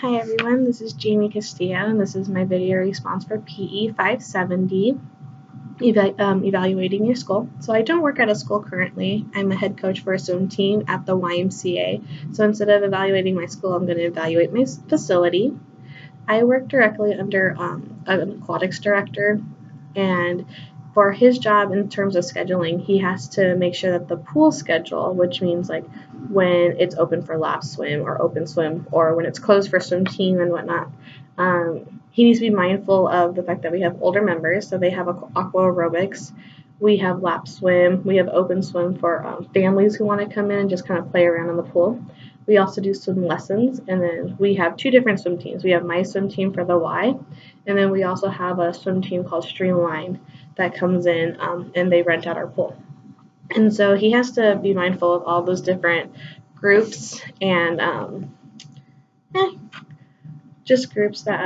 Hi everyone, this is Jamie Castillo and this is my video response for PE 570, evaluating your school. So I don't work at a school currently. I'm a head coach for a swim team at the YMCA. So instead of evaluating my school, I'm going to evaluate my facility. I work directly under an aquatics director, and for his job in terms of scheduling, he has to make sure that the pool schedule, which means like when it's open for lap swim or open swim, or when it's closed for swim team and whatnot, he needs to be mindful of the fact that we have older members, so they have aqua aerobics, we have lap swim, we have open swim for families who want to come in and just kind of play around in the pool. We also do swim lessons, and then we have two different swim teams. We have my swim team for the Y, and then we also have a swim team called Streamline that comes in, and they rent out our pool. And so he has to be mindful of all those different groups and just groups that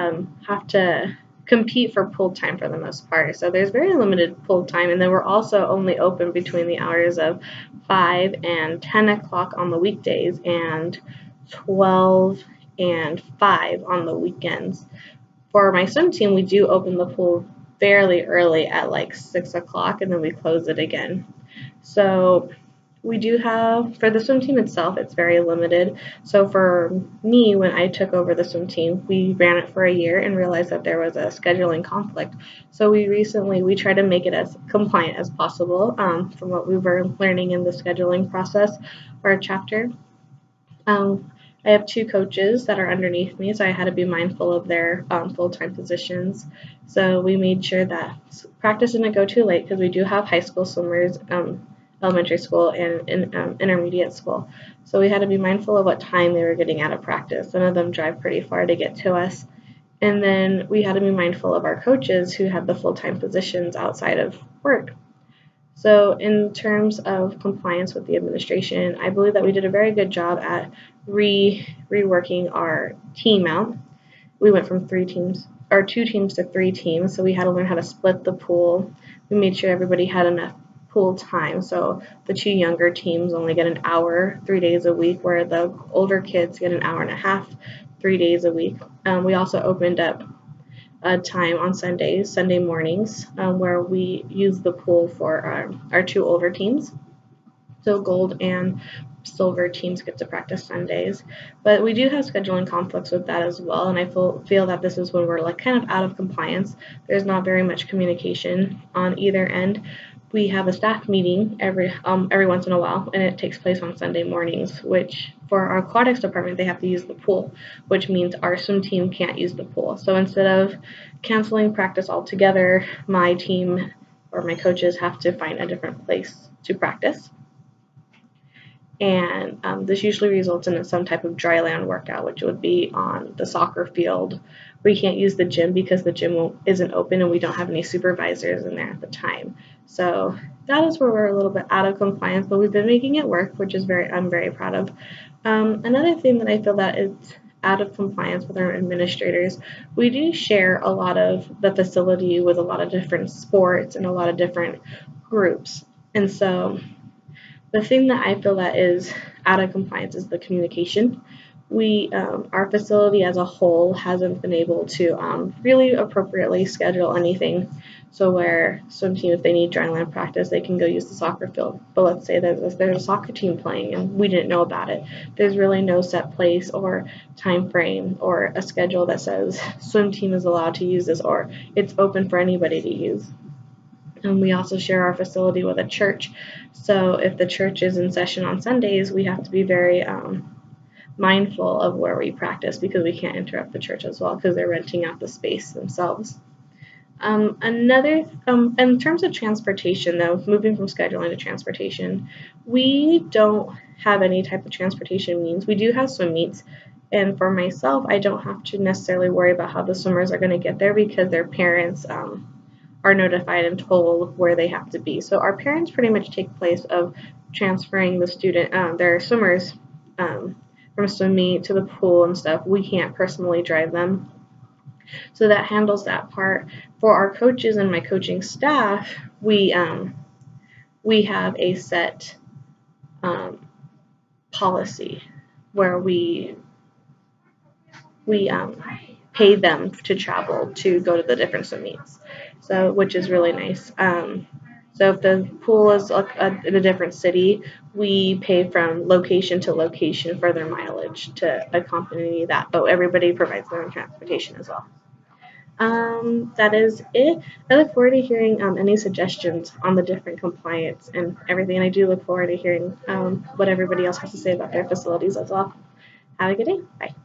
have to compete for pool time for the most part. So there's very limited pool time, and then we're also only open between the hours of 5 and 10 o'clock on the weekdays and 12 and 5 on the weekends. For my swim team, we do open the pool fairly early at like 6 o'clock, and then we close it again. So we do have, for the swim team itself, it's very limited. So for me, when I took over the swim team, we ran it for a year and realized that there was a scheduling conflict. So we tried to make it as compliant as possible, from what we were learning in the scheduling process for our chapter. I have two coaches that are underneath me, so I had to be mindful of their full-time positions. So we made sure that practice didn't go too late, because we do have high school swimmers, elementary school and intermediate school. So we had to be mindful of what time they were getting out of practice. Some of them drive pretty far to get to us. And then we had to be mindful of our coaches who had the full-time positions outside of work. So in terms of compliance with the administration, I believe that we did a very good job at reworking our team out. We went from 2 teams to 3 teams, so we had to learn how to split the pool. We made sure everybody had enough pool time, so the 2 younger teams only get an hour 3 days a week, where the older kids get an hour and a half 3 days a week. We also opened up a time on Sunday mornings, where we use the pool for our 2 older teams. So gold and silver teams get to practice Sundays, but we do have scheduling conflicts with that as well, and I feel that this is when we're like kind of out of compliance. There's not very much communication on either end. We have a staff meeting every once in a while, and it takes place on Sunday mornings, which for our aquatics department, they have to use the pool, which means our swim team can't use the pool. So instead of canceling practice altogether, my team or my coaches have to find a different place to practice. And this usually results in some type of dry land workout, which would be on the soccer field. We can't use the gym because the gym isn't open and we don't have any supervisors in there at the time. So that is where we're a little bit out of compliance, but we've been making it work, which is I'm very proud of. Another thing that I feel that is out of compliance with our administrators, we do share a lot of the facility with a lot of different sports and a lot of different groups. And so the thing that I feel that is out of compliance is the communication. Our facility as a whole hasn't been able to really appropriately schedule anything. So where swim team, if they need dryland practice, they can go use the soccer field. But let's say there's a soccer team playing and we didn't know about it. There's really no set place or time frame or a schedule that says swim team is allowed to use this or it's open for anybody to use. And we also share our facility with a church. So if the church is in session on Sundays, we have to be very mindful of where we practice, because we can't interrupt the church as well, because they're renting out the space themselves. In terms of transportation, though, moving from scheduling to transportation, we don't have any type of transportation means. We do have swim meets, and for myself, I don't have to necessarily worry about how the swimmers are going to get there, because their parents are notified and told where they have to be. So our parents pretty much take place of transferring the their swimmers from swim meet to the pool and stuff. We can't personally drive them. So that handles that part. For our coaches and my coaching staff, we have a set policy where we we pay them to travel to go to the different swim meets, so which is really nice. So if the pool is in a different city, we pay from location to location for their mileage to accompany that, but everybody provides their own transportation as well. That is it. I look forward to hearing any suggestions on the different compliance and everything. And I do look forward to hearing what everybody else has to say about their facilities as well. Have a good day. Bye.